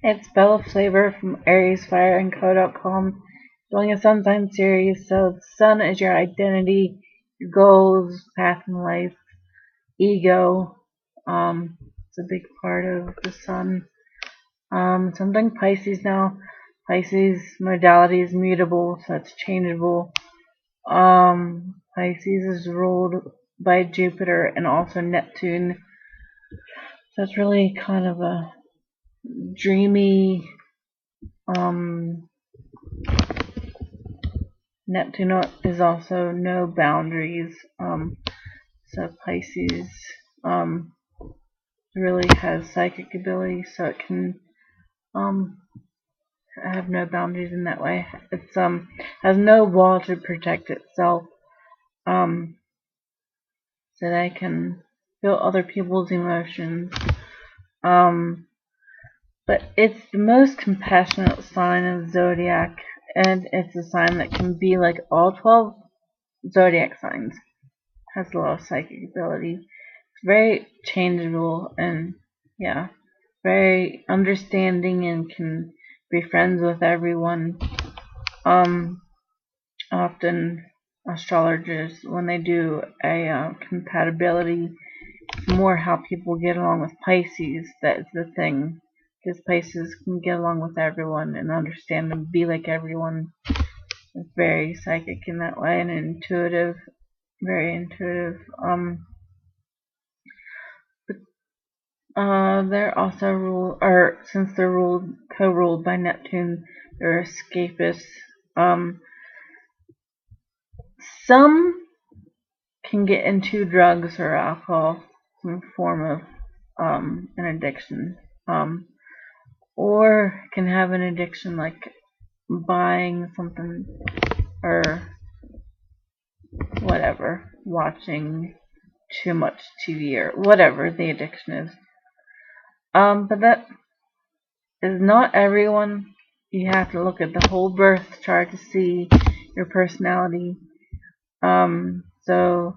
It's Bella Flavor from Aries Fire and Co.com, doing a sun sign series. So the sun is your identity, your goals, path in life, ego. It's a big part of the sun. So I'm doing Pisces now. Pisces modality is mutable, so it's changeable. Pisces is ruled by Jupiter and also Neptune. So it's really kind of a dreamy, Neptune is also no boundaries. So Pisces really has psychic ability, so it can have no boundaries in that way. It's has no wall to protect itself. So they can feel other people's emotions. But it's the most compassionate sign of zodiac, and it's a sign that can be like all 12 zodiac signs. Has a lot of psychic ability. It's very changeable and yeah, very understanding and can be friends with everyone. Often astrologers, when they do a compatibility, more how people get along with Pisces. That's the thing, because Pisces can get along with everyone and understand and be like everyone. It's very psychic in that way and intuitive, very intuitive. They're also since they're co-ruled by Neptune, they're escapists. Some can get into drugs or alcohol, some form of an addiction, or can have an addiction like buying something or whatever, watching too much TV or whatever the addiction is. But that is not everyone. You have to look at the whole birth chart to see your personality. So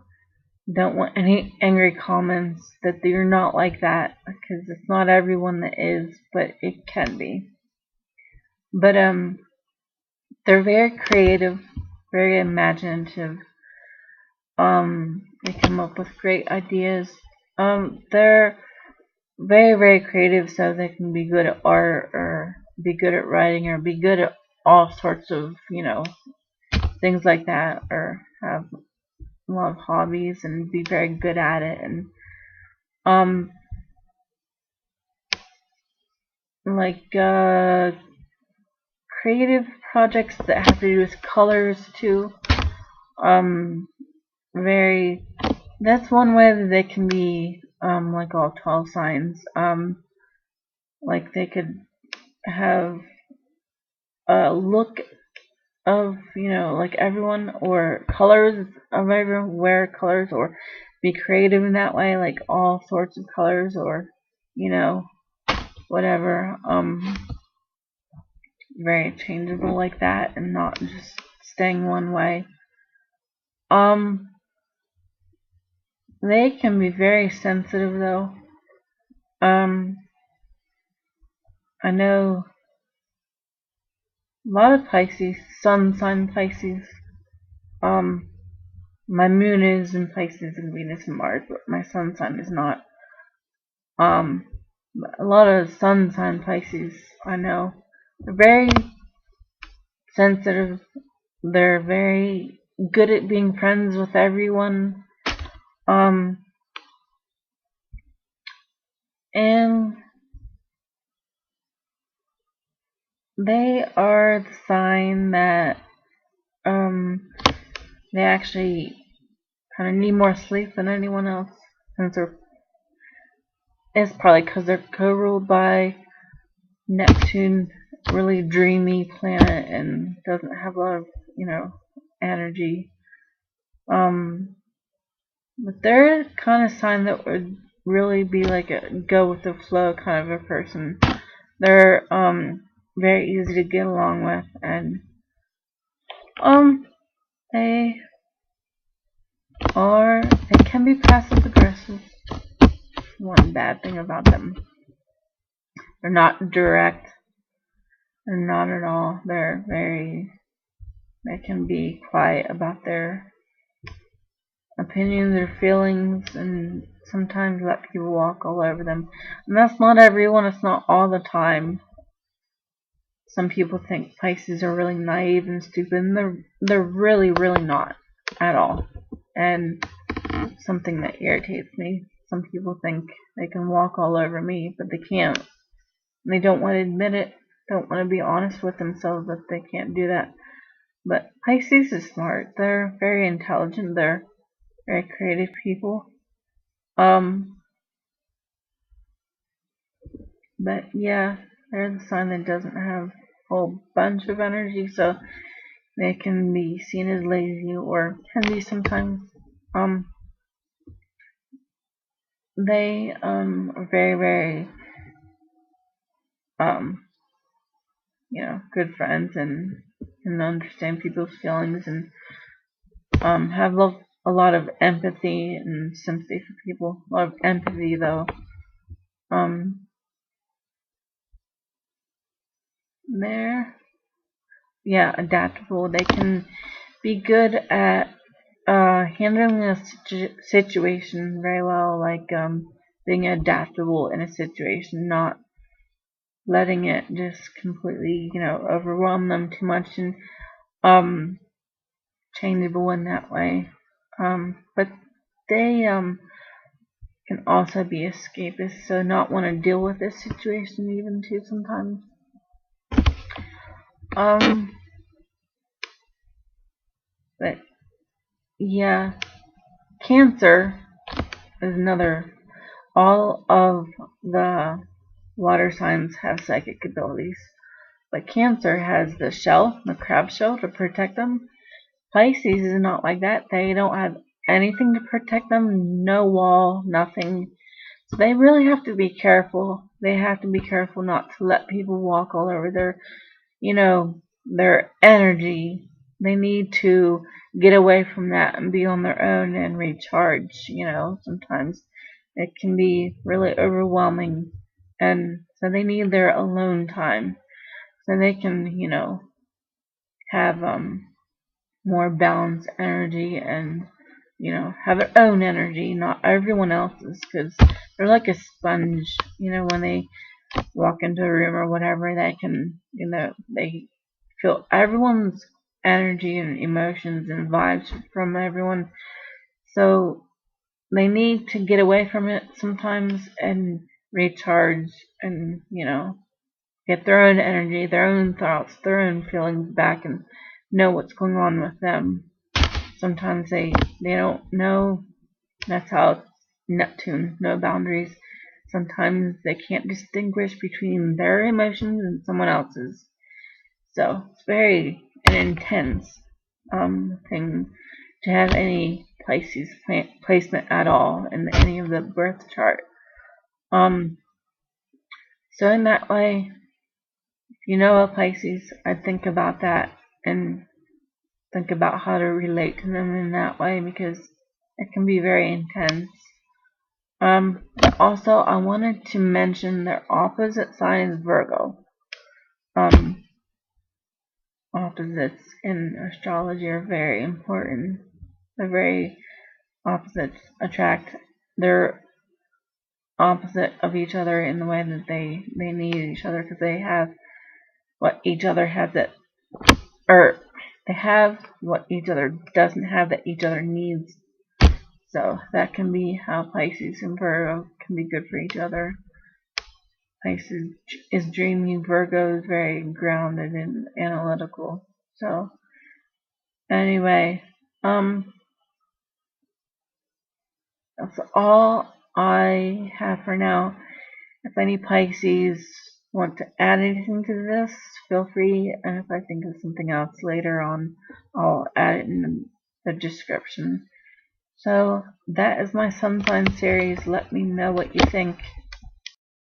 don't want any angry comments that you're not like that, because it's not everyone that is, but it can be. But they're very creative, very imaginative. They come up with great ideas. They're very, very creative, so they can be good at art or be good at writing or be good at all sorts of, things like that, or have a lot of hobbies and be very good at it. And like creative projects that have to do with colors too. Very. That's one way that they can be like all 12 signs. Like they could have a look of like everyone, or colors of everyone, wear colors, or be creative in that way, like all sorts of colors, or whatever. Very changeable like that, and not just staying one way. They can be very sensitive though. I know a lot of Pisces, Sun Sign Pisces. My moon is in Pisces and Venus and Mars, but my Sun Sign is not. A lot of Sun Sign Pisces I know, they're very sensitive. They're very good at being friends with everyone. And they are the sign that they actually kind of need more sleep than anyone else, since it's probably because they're co-ruled by Neptune, really dreamy planet, and doesn't have a lot of energy. But they're the kind of sign that would really be like a go with the flow kind of a person. They're very easy to get along with, and they can be passive aggressive. One bad thing about them. They're not direct. They're not at all. They can be quiet about their opinions or feelings, and sometimes let people walk all over them. And that's not everyone. It's not all the time. Some people think Pisces are really naive and stupid, and they're really, really not at all. And something that irritates me. Some people think they can walk all over me, but they can't. And they don't want to admit it. Don't want to be honest with themselves that they can't do that. But Pisces is smart. They're very intelligent. They're very creative people. But yeah, they're the sign that doesn't have a whole bunch of energy, so they can be seen as lazy, or can be sometimes. They are very, very good friends, and can understand people's feelings, and have a lot of empathy and sympathy for people. A lot of empathy, though. They're adaptable. They can be good at handling a situation very well, like being adaptable in a situation, not letting it just completely, overwhelm them too much, and changeable in that way. But they can also be escapists, so not want to deal with this situation even too sometimes. But yeah, Cancer is another. All of the water signs have psychic abilities, but Cancer has the shell, the crab shell, to protect them. Pisces is not like that. They don't have anything to protect them, no wall, nothing. So they really have to be careful. They have to be careful not to let people walk all over their energy. They need to get away from that and be on their own and recharge. Sometimes it can be really overwhelming, and so they need their alone time so they can, have more balanced energy, and have their own energy, not everyone else's, because they're like a sponge. When they walk into a room or whatever, they can, they feel everyone's energy and emotions and vibes from everyone. So they need to get away from it sometimes and recharge, and get their own energy, their own thoughts, their own feelings back, and know what's going on with them. Sometimes they don't know. That's how it's Neptune, no boundaries. Sometimes they can't distinguish between their emotions and someone else's. So it's very an intense thing to have any Pisces placement at all in any of the birth chart. So in that way, if you know a Pisces, I'd think about that and think about how to relate to them in that way, because it can be very intense. But also, I wanted to mention their opposite sign is Virgo. Opposites in astrology are very important. They're very opposites attract. They're opposite of each other in the way that they need each other, because they have what each other has or they have what each other doesn't have that each other needs. So that can be how Pisces and Virgo can be good for each other. Pisces is dreamy, Virgo is very grounded and analytical. So anyway, that's all I have for now. If any Pisces want to add anything to this, feel free, and if I think of something else later on, I'll add it in the description. So that is my Sun Sign series. Let me know what you think.